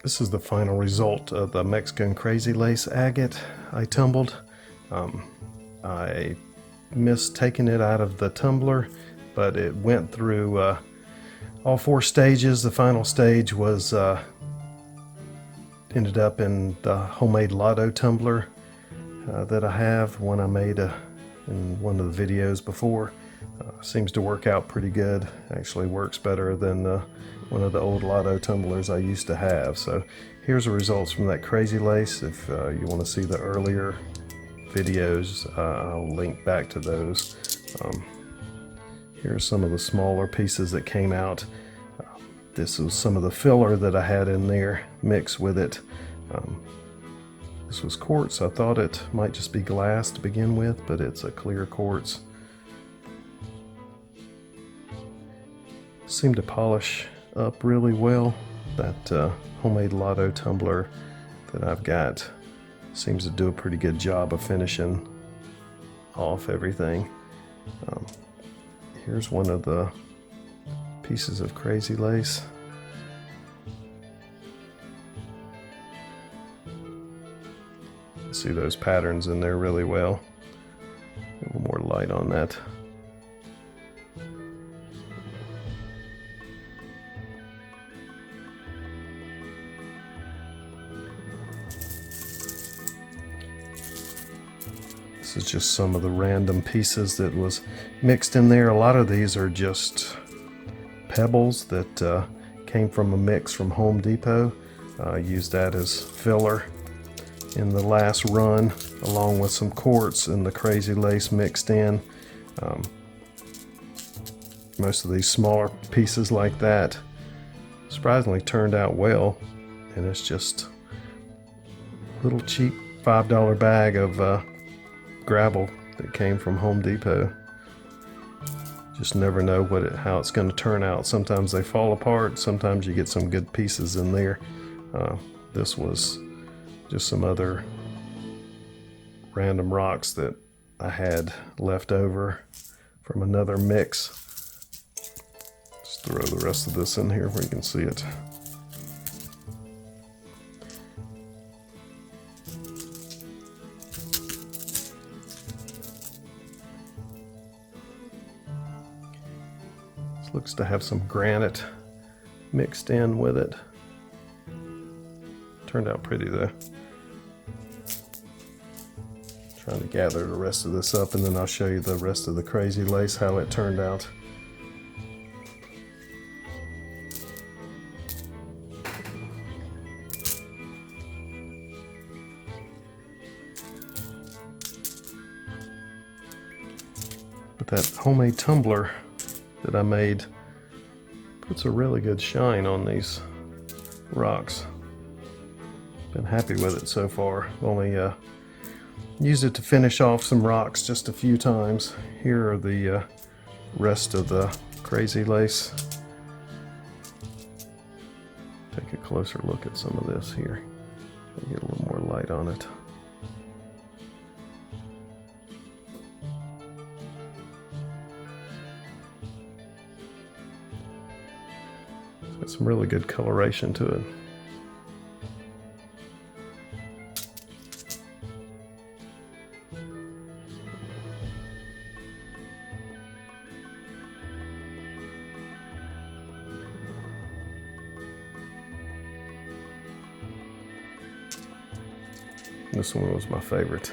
This is the final result of the Mexican Crazy Lace agate I tumbled. I missed taking it out of the tumbler, but it went through all 4 stages. The final stage was ended up in the homemade Lotto tumbler that I have, one I made in one of the videos before. Seems to work out pretty good. Actually works better than one of the old Lotto tumblers I used to have. So here's the results from that Crazy Lace. If you want to see the earlier videos, I'll link back to those. Here's some of the smaller pieces that came out. This was some of the filler that I had in there mixed with it. This was quartz. I thought it might just be glass to begin with, but it's a clear quartz. Seemed to polish up really well. That homemade Lotto tumbler that I've got seems to do a pretty good job of finishing off everything. Here's one of the pieces of Crazy Lace. See those patterns in there really well. A little more light on that. This is just some of the random pieces that was mixed in there. A lot of these are just pebbles that came from a mix from Home Depot. Used that as filler in the last run, along with some quartz and the Crazy Lace mixed in. Most of these smaller pieces like that surprisingly turned out well, and it's just a little cheap $5 bag of gravel that came from Home Depot. Just never know how it's going to turn out. Sometimes they fall apart, sometimes you get some good pieces in there. This was just some other random rocks that I had left over from another mix. Just throw the rest of this in here where you can see it. This looks to have some granite mixed in with it. Turned out pretty though. Trying to gather the rest of this up, and then I'll show you the rest of the Crazy Lace, how it turned out. But that homemade tumbler that I made puts a really good shine on these rocks. Been happy with it so far. Only used it to finish off some rocks just a few times. Here are the rest of the Crazy Lace. Take a closer look at some of this here. Get a little more light on it. It's got some really good coloration to it. This one was my favorite.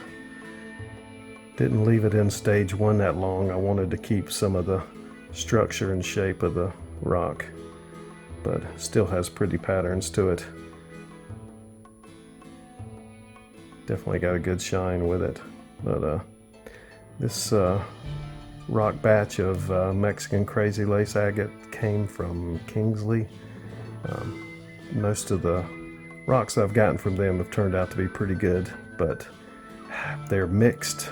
Didn't leave it in stage 1 that long. I wanted to keep some of the structure and shape of the rock, but still has pretty patterns to it. Definitely got a good shine with it. But this rock batch of Mexican Crazy Lace agate came from Kingsley. Most of the rocks I've gotten from them have turned out to be pretty good, but their mixed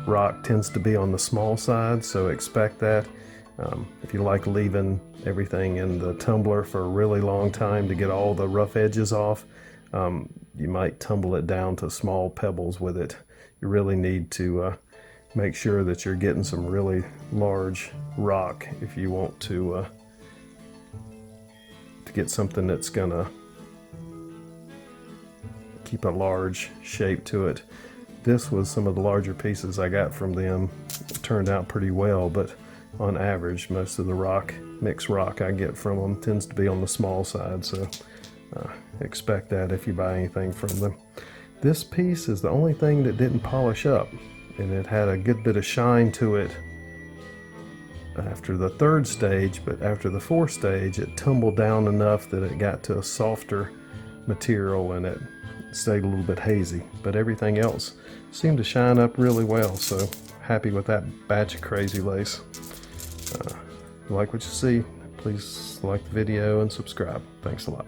rock tends to be on the small side, so expect that. If you like leaving everything in the tumbler for a really long time to get all the rough edges off, you might tumble it down to small pebbles with it. You really need to make sure that you're getting some really large rock if you want to get something that's gonna keep a large shape to it. This was some of the larger pieces I got from them. It turned out pretty well, but on average, most of the mixed rock I get from them tends to be on the small side, so expect that if you buy anything from them. This piece is the only thing that didn't polish up, and it had a good bit of shine to it after the third stage, but after the fourth stage it tumbled down enough that it got to a softer material and it stayed a little bit hazy, but everything else seemed to shine up really well, so happy with that batch of crazy lace. If you like what you see, please like the video and subscribe. Thanks a lot.